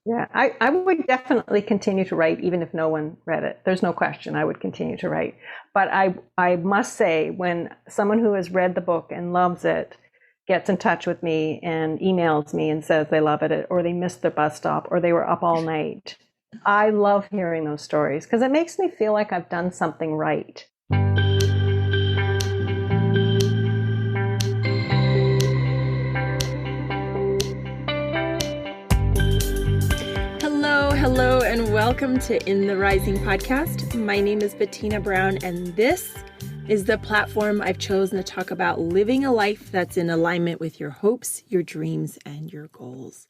Yeah, I would definitely continue to write even if no one read it. There's no question I would continue to write. But I must say, when someone who has read the book and loves it gets in touch with me and emails me and says they love it, or they missed their bus stop, or they were up all night, I love hearing those stories because it makes me feel like I've done something right. Hello, and welcome to In the Rising podcast. My name is Bettina Brown, and this is the platform I've chosen to talk about living a life that's in alignment with your hopes, your dreams, and your goals.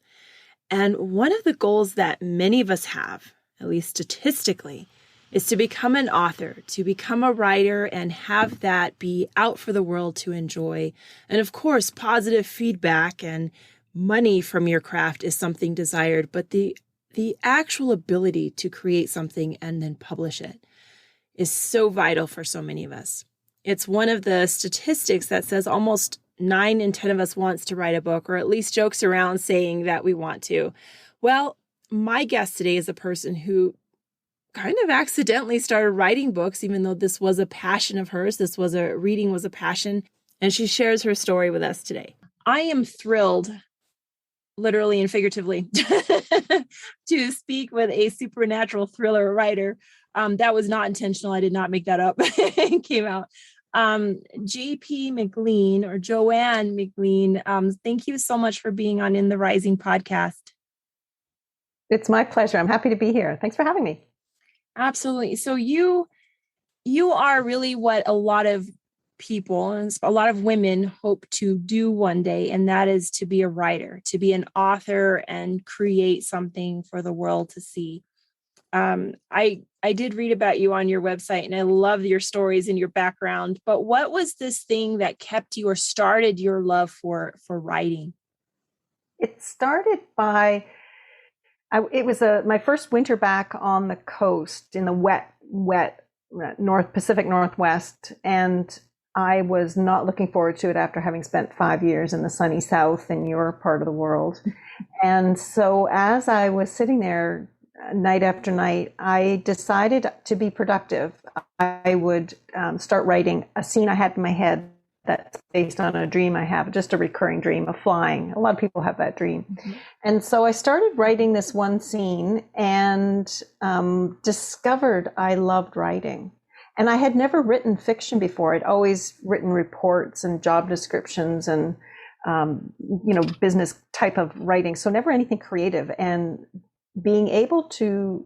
And one of the goals that many of us have, at least statistically, is to become an author, to become a writer, and have that be out for the world to enjoy. And of course, positive feedback and money from your craft is something desired, but the actual ability to create something and then publish it is so vital for so many of us. It's one of the statistics that says almost 9 in 10 of us wants to write a book, or at least jokes around saying that we want to. Well, my guest today is a person who kind of accidentally started writing books, even though this was a passion of hers. Reading was a passion, and she shares her story with us today. I am thrilled, literally and figuratively, to speak with a supernatural thriller writer. That was not intentional. I did not make that up. It came out. JP McLean, or Joanne McLean. Thank you so much for being on In the Rising podcast. It's my pleasure. I'm happy to be here. Thanks for having me. Absolutely. So you are really what a lot of people and a lot of women hope to do one day, and that is to be a writer, to be an author and create something for the world to see. I did read about you on your website, and I love your stories and your background, but what was this thing that kept you or started your love for writing? It started by, it was my first winter back on the coast in the wet Pacific Northwest, and I was not looking forward to it after having spent 5 years in the sunny South in your part of the world. And so as I was sitting there night after night, I decided to be productive. I would start writing a scene I had in my head that's based on a dream I have, just a recurring dream of flying. A lot of people have that dream. Mm-hmm. And so I started writing this one scene and discovered I loved writing. And I had never written fiction before. I'd always written reports and job descriptions and, business type of writing. So never anything creative. And being able to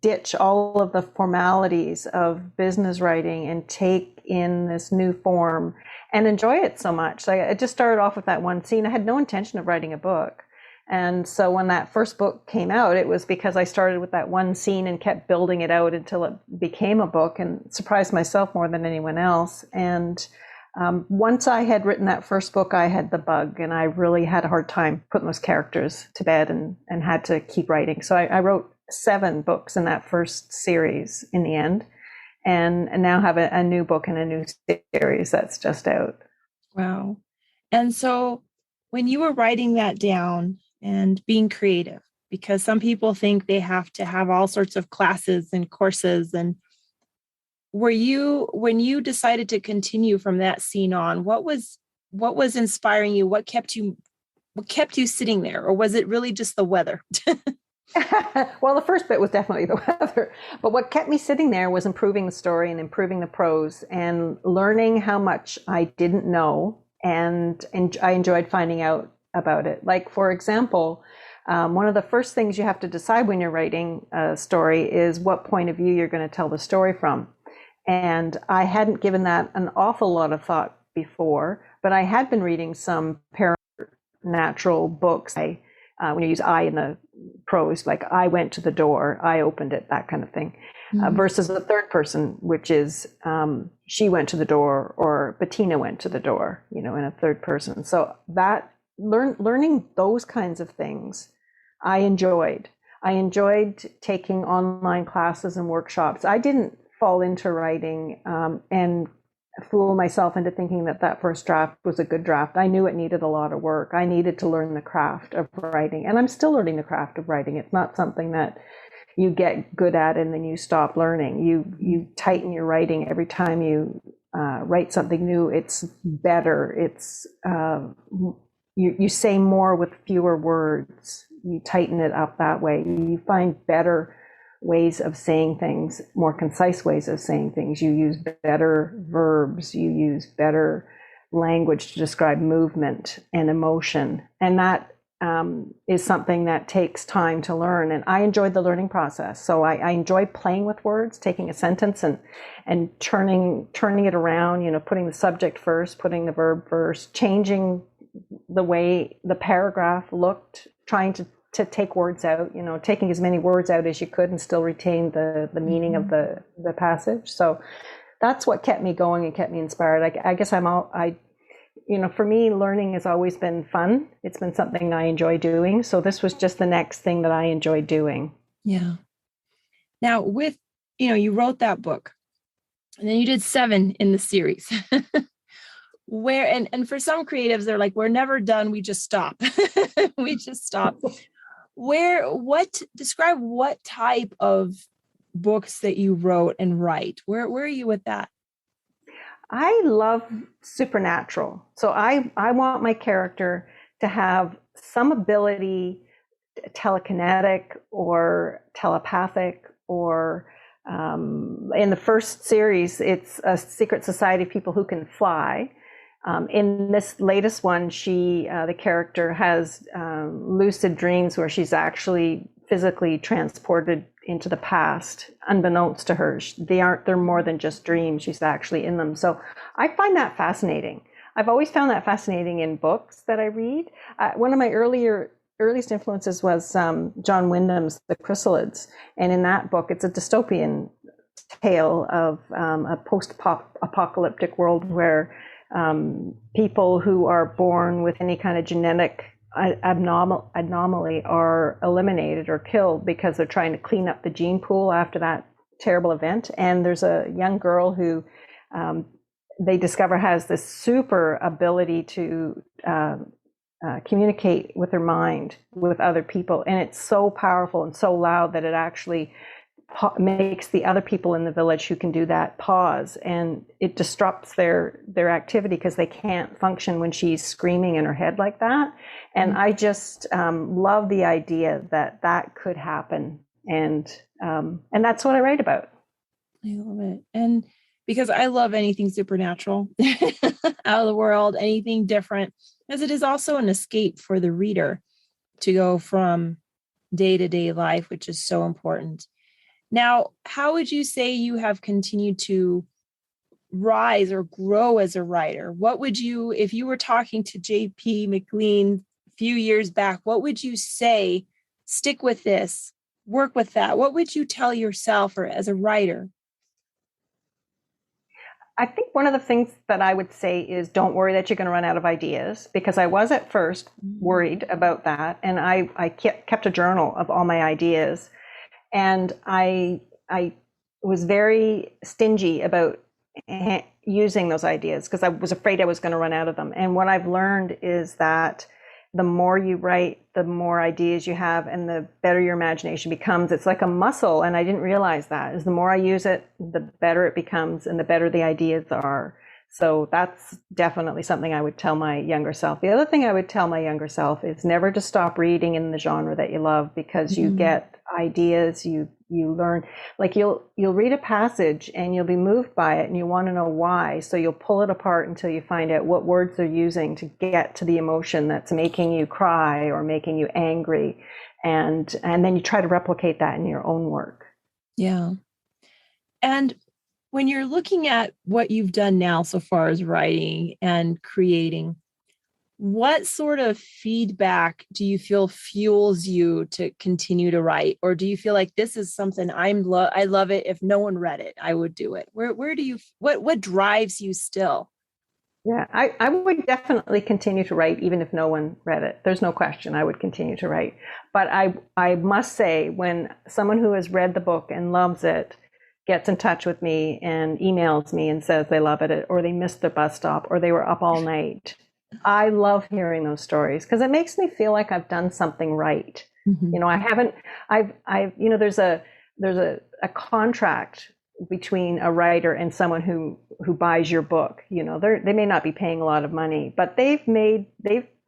ditch all of the formalities of business writing and take in this new form and enjoy it so much. I just started off with that one scene. I had no intention of writing a book. And so when that first book came out, it was because I started with that one scene and kept building it out until it became a book, and surprised myself more than anyone else. And once I had written that first book, I had the bug, and I really had a hard time putting those characters to bed and had to keep writing. So I wrote 7 books in that first series in the end, and now have a new book and a new series that's just out. Wow. And so when you were writing that down and being creative, because some people think they have to have all sorts of classes and courses, and when you decided to continue from that scene on, what was inspiring you? What kept you sitting there? Or was it really just the weather? Well, the first bit was definitely the weather, but what kept me sitting there was improving the story and improving the prose and learning how much I didn't know, and I enjoyed finding out about it. Like, for example, one of the first things you have to decide when you're writing a story is what point of view you're going to tell the story from. And I hadn't given that an awful lot of thought before, but I had been reading some paranatural books. When you use I in the prose, like I went to the door, I opened it, that kind of thing, versus the third person, which is she went to the door, or Bettina went to the door, in a third person. So that learning those kinds of things, I enjoyed. I enjoyed taking online classes and workshops. I didn't fall into writing and fool myself into thinking that that first draft was a good draft. I knew it needed a lot of work. I needed to learn the craft of writing, and I'm still learning the craft of writing. It's not something that you get good at and then you stop learning. You tighten your writing every time you write something new. It's better. It's you say more with fewer words. You tighten it up that way. You find better ways of saying things, more concise ways of saying things. You use better verbs. You use better language to describe movement and emotion, and that is something that takes time to learn. And I enjoyed the learning process. So I enjoy playing with words, taking a sentence and turning it around, putting the subject first, putting the verb first, changing the way the paragraph looked, trying to take words out, taking as many words out as you could and still retain the meaning of the passage. So that's what kept me going and kept me inspired. I guess for me, learning has always been fun. It's been something I enjoy doing. So this was just the next thing that I enjoyed doing. Yeah. Now with, you wrote that book and then you did 7 in the series where, and for some creatives, they're like, we're never done. We just stop. We just stop. Describe what type of books that you wrote and write. Where are you with that? I love supernatural. So I want my character to have some ability, telekinetic or telepathic, or in the first series, it's a secret society of people who can fly. In this latest one, the character has lucid dreams where she's actually physically transported into the past, unbeknownst to her. They're more than just dreams. She's actually in them. So I find that fascinating. I've always found that fascinating in books that I read. One of my earliest influences was John Wyndham's The Chrysalids. And in that book, it's a dystopian tale of a post-apocalyptic world where people who are born with any kind of genetic anomaly are eliminated or killed because they're trying to clean up the gene pool after that terrible event. And there's a young girl who they discover has this super ability to communicate with her mind with other people. And it's so powerful and so loud that it actually makes the other people in the village who can do that pause, and it disrupts their activity because they can't function when she's screaming in her head like that. And I just love the idea that could happen, and that's what I write about. I love it. And because I love anything supernatural, out of the world, anything different, as it is also an escape for the reader to go from day-to-day life, which is so important. Now, how would you say you have continued to rise or grow as a writer? What would you, if you were talking to JP McLean a few years back, what would you say? Stick with this, work with that. What would you tell yourself or as a writer? I think one of the things that I would say is don't worry that you're going to run out of ideas, because I was at first worried about that. And I kept a journal of all my ideas. And I was very stingy about using those ideas because I was afraid I was going to run out of them. And what I've learned is that the more you write, the more ideas you have and the better your imagination becomes. It's like a muscle. And I didn't realize that. Is the more I use it, the better it becomes and the better the ideas are. So that's definitely something I would tell my younger self. The other thing I would tell my younger self is never to stop reading in the genre that you love, because you get ideas, you learn. Like you'll read a passage and you'll be moved by it and you want to know why. So you'll pull it apart until you find out what words they're using to get to the emotion that's making you cry or making you angry. And then you try to replicate that in your own work. Yeah. And when you're looking at what you've done now so far as writing and creating, what sort of feedback do you feel fuels you to continue to write? Or do you feel like this is something I love it. If no one read it, I would do it. Where do you, what drives you still? Yeah, I would definitely continue to write even if no one read it. There's no question I would continue to write. But I must say, when someone who has read the book and loves it gets in touch with me and emails me and says they love it, or they missed their bus stop, or they were up all night. I love hearing those stories because it makes me feel like I've done something right. Mm-hmm. I haven't, there's a contract between a writer and someone who buys your book. They may not be paying a lot of money, but they've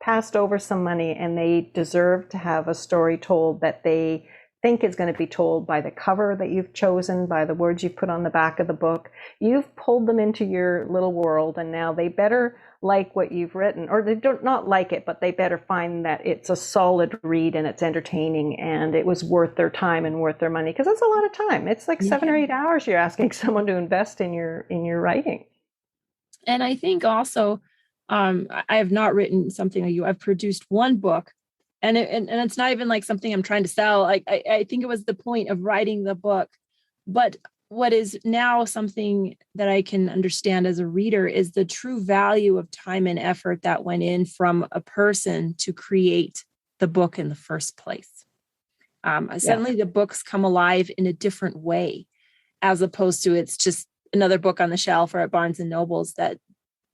passed over some money, and they deserve to have a story told that they think is going to be told by the cover that you've chosen, by the words you've put on the back of the book. You've pulled them into your little world, and now they better like what you've written, or they don't not like it, but they better find that it's a solid read and it's entertaining and it was worth their time and worth their money, because that's a lot of time. It's like 7 or 8 hours you're asking someone to invest in your writing. And I think also, I have not written something like you. I've produced one book, and it's not even like something I'm trying to sell. I think it was the point of writing the book, but what is now something that I can understand as a reader is the true value of time and effort that went in from a person to create the book in the first place. Suddenly the books come alive in a different way, as opposed to it's just another book on the shelf or at Barnes and Nobles. That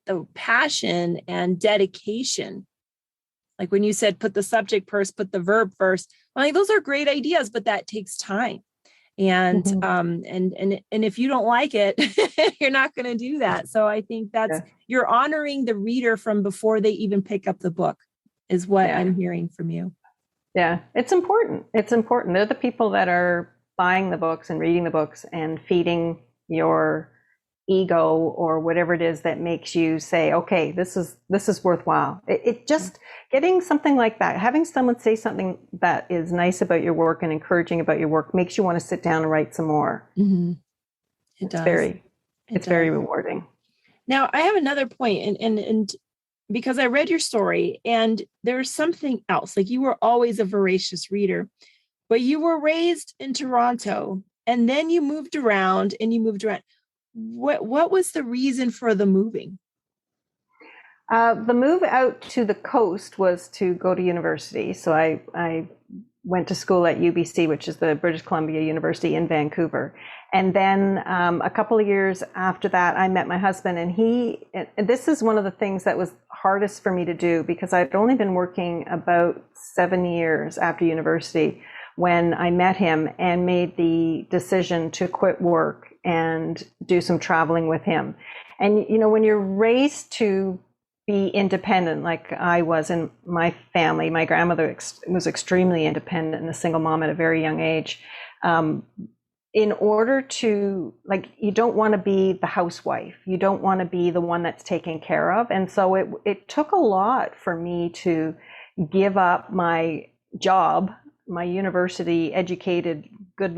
the passion and dedication, like when you said, put the subject first, put the verb first, those are great ideas, but that takes time. And and if you don't like it, you're not going to do that. So I think that's you're honoring the reader from before they even pick up the book, is what I'm hearing from you. Yeah, it's important. It's important. They're the people that are buying the books and reading the books and feeding your ego or whatever it is that makes you say, okay, this is worthwhile. It just getting something like that, having someone say something that is nice about your work and encouraging about your work, makes you want to sit down and write some more. Mm-hmm. It's very rewarding. Now I have another point, and because I read your story, and there's something else. Like, you were always a voracious reader, but you were raised in Toronto, and then you moved around. What was the reason for the moving? The move out to the coast was to go to university. So I went to school at UBC, which is the British Columbia University in Vancouver. And then a couple of years after that, I met my husband, and this is one of the things that was hardest for me to do, because I'd only been working about 7 years after university when I met him and made the decision to quit work and do some traveling with him. And, when you're raised to be independent, like I was in my family, my grandmother was extremely independent and a single mom at a very young age. In order to, you don't want to be the housewife. You don't want to be the one that's taken care of. And so it took a lot for me to give up my job, my university educated, good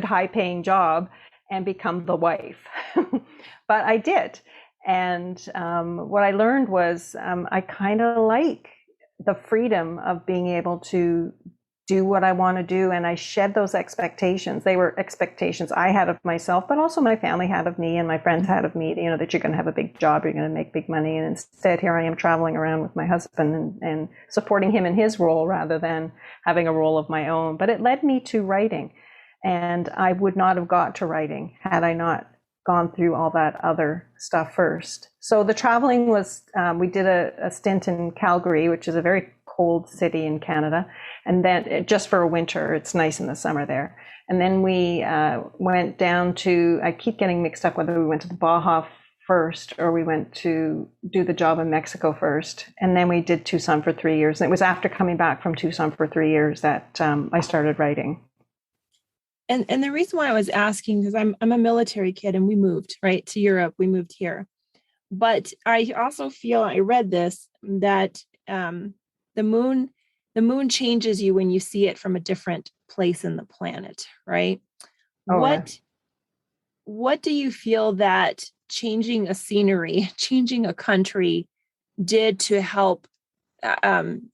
high paying job, and become the wife. But I did. And what I learned was I kind of like the freedom of being able to do what I want to do. And I shed those expectations. They were expectations I had of myself, but also my family had of me and my friends had of me, that you're going to have a big job, you're going to make big money. And instead, here I am traveling around with my husband and supporting him in his role rather than having a role of my own. But it led me to writing. And I would not have got to writing had I not gone through all that other stuff first. So the traveling was, we did a stint in Calgary, which is a very cold city in Canada. And then just for a winter, it's nice in the summer there. And then we went down to, I keep getting mixed up whether we went to the Baja first or we went to do the job in Mexico first. And then we did Tucson for 3 years. And it was after coming back from Tucson for 3 years that I started writing. And the reason why I was asking, because I'm a military kid and we moved right to Europe. We moved here. But I also feel, I read this, that the moon changes you when you see it from a different place in the planet, right? What do you feel that changing a scenery, changing a country did to help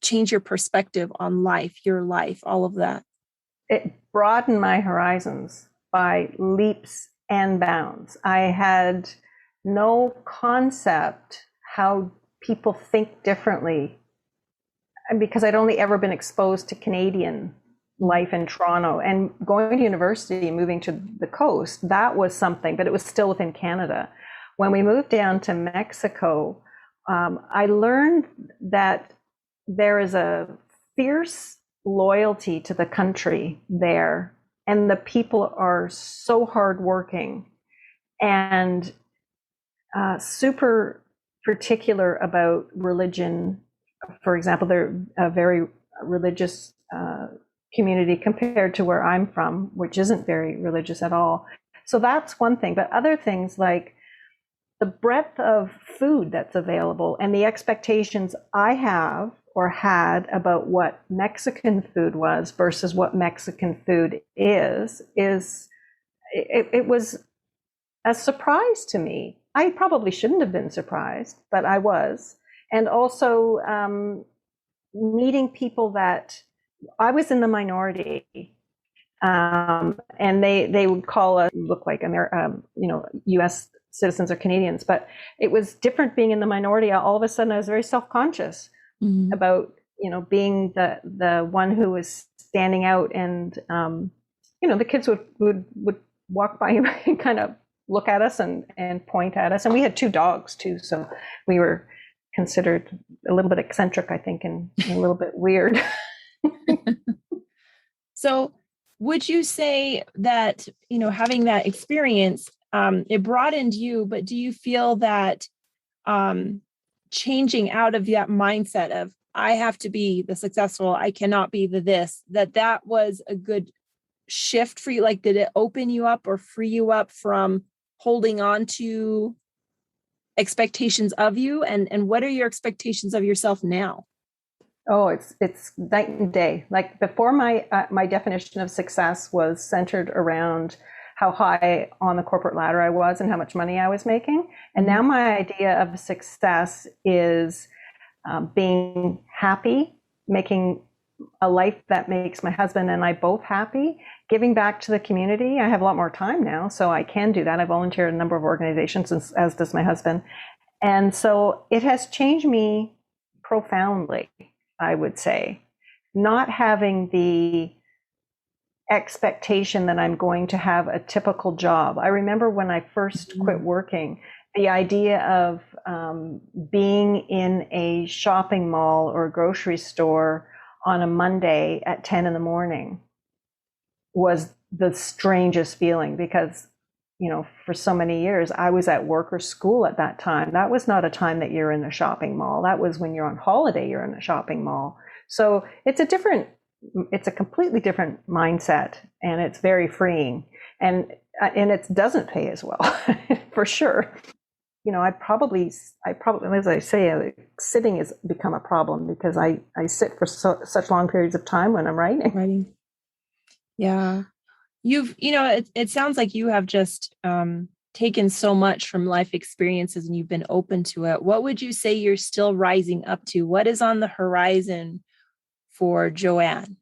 change your perspective on life, your life, all of that? It broadened my horizons by leaps and bounds. I had no concept how people think differently, because I'd only ever been exposed to Canadian life in Toronto, and going to university, moving to the coast, that was something, but it was still within Canada. When we moved down to Mexico, I learned that there is a fierce loyalty to the country there, and the people are so hardworking and super particular about religion. For example, they're a very religious community compared to where I'm from, which isn't very religious at all. So that's one thing. But other things like the breadth of food that's available and the expectations I have or had about what Mexican food was versus what Mexican food is it was a surprise to me. I probably shouldn't have been surprised, but I was. And also meeting people that I was in the minority, and they would call us look like U.S. citizens or Canadians, but it was different being in the minority. All of a sudden, I was very self-conscious about being the one who was standing out, and the kids would walk by and kind of look at us and point at us, and we had 2 dogs too, so we were considered a little bit eccentric, I think, and a little bit weird. So would you say that, having that experience, it broadened you, but do you feel that changing out of that mindset of, I have to be the successful, I cannot be the this, that was a good shift for you? Like, did it open you up or free you up from holding on to expectations of you? And what are your expectations of yourself now? Oh, it's night and day. Like before, my definition of success was centered around how high on the corporate ladder I was and how much money I was making. And now my idea of success is being happy, making a life that makes my husband and I both happy, giving back to the community. I have a lot more time now, so I can do that. I volunteer at a number of organizations, as does my husband. And so it has changed me profoundly, I would say. Not having the expectation that I'm going to have a typical job. I remember when I first quit working, the idea of being in a shopping mall or a grocery store on a Monday at 10 in the morning was the strangest feeling, because for so many years I was at work or school at that time. That was not a time that you're in the shopping mall. That was when you're on holiday, you're in a shopping mall. So it's a completely different mindset, and it's very freeing, and it doesn't pay as well for sure. I probably, as I say, sitting has become a problem because I sit for such long periods of time when I'm writing. Yeah. It sounds like you have just taken so much from life experiences and you've been open to it. What would you say you're still rising up to? What is on the horizon for Joanne?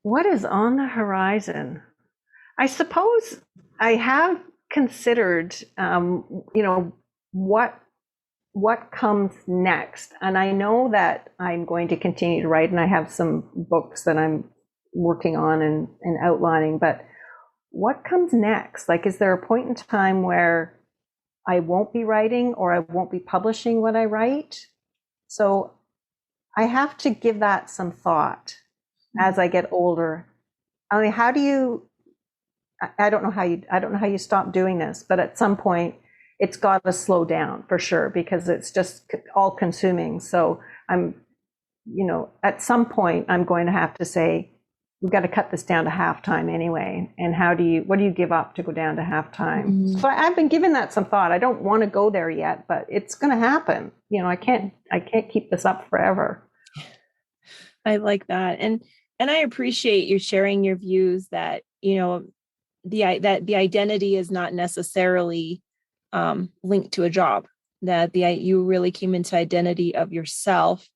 What is on the horizon? I suppose I have considered, what comes next. And I know that I'm going to continue to write, and I have some books that I'm working on and outlining, but what comes next? Like, is there a point in time where I won't be writing or I won't be publishing what I write? So I have to give that some thought as I get older. I mean, I don't know how you stop doing this, but at some point it's got to slow down for sure, because it's just all consuming. So at some point I'm going to have to say, we've got to cut this down to halftime anyway. And what do you give up to go down to halftime? So I've been giving that some thought. I don't want to go there yet, but it's going to happen. I can't keep this up forever. I like that. And I appreciate you sharing your views that, the identity is not necessarily linked to a job, that you really came into identity of yourself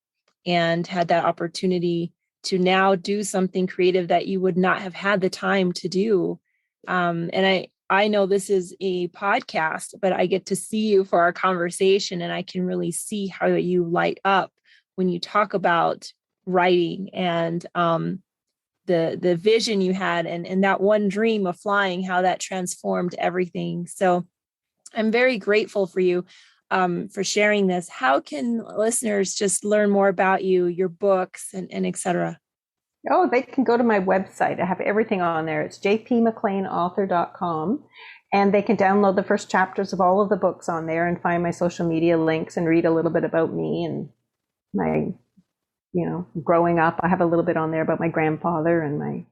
and had that opportunity to now do something creative that you would not have had the time to do. And I know this is a podcast, but I get to see you for our conversation, and I can really see how you light up when you talk about writing and the vision you had and that one dream of flying, how that transformed everything. So I'm very grateful for you for sharing this. How can listeners just learn more about you, your books, and et cetera? Oh, they can go to my website. I have everything on there. It's jpmcleanauthor.com. And they can download the first chapters of all of the books on there and find my social media links and read a little bit about me and my, growing up. I have a little bit on there about my grandfather and my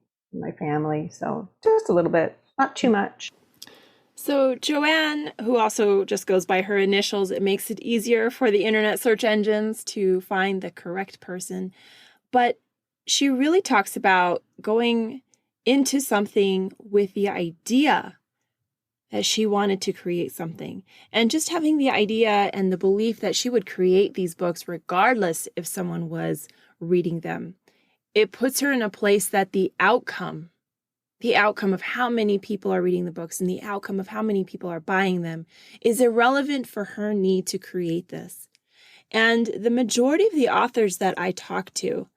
family. So just a little bit, not too much. So Joanne, who also just goes by her initials, it makes it easier for the internet search engines to find the correct person. But she really talks about going into something with the idea that she wanted to create something, and just having the idea and the belief that she would create these books regardless if someone was reading them. It puts her in a place that the outcome of how many people are reading the books and the outcome of how many people are buying them is irrelevant for her need to create this. And the majority of the authors that I talk to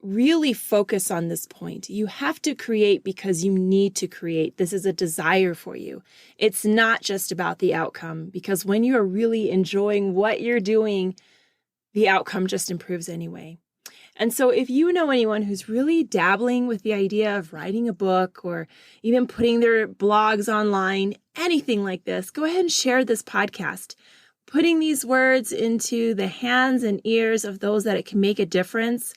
really focus on this point. You have to create because you need to create. This is a desire for you. It's not just about the outcome, because when you are really enjoying what you're doing, the outcome just improves anyway. And so if you know anyone who's really dabbling with the idea of writing a book or even putting their blogs online, anything like this, go ahead and share this podcast. Putting these words into the hands and ears of those that it can make a difference,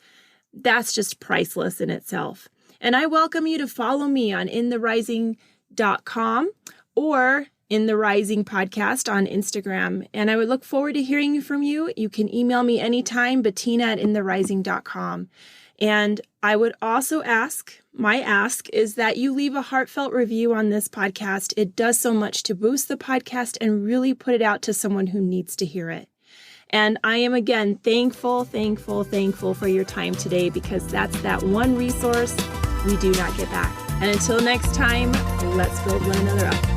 that's just priceless in itself. And I welcome you to follow me on intherising.com or In the Rising Podcast on Instagram. And I would look forward to hearing from you. You can email me anytime, Bettina@intherising.com. And I would also my ask is that you leave a heartfelt review on this podcast. It does so much to boost the podcast and really put it out to someone who needs to hear it. And I am, again, thankful for your time today, because that's that one resource we do not get back. And until next time, let's build one another up.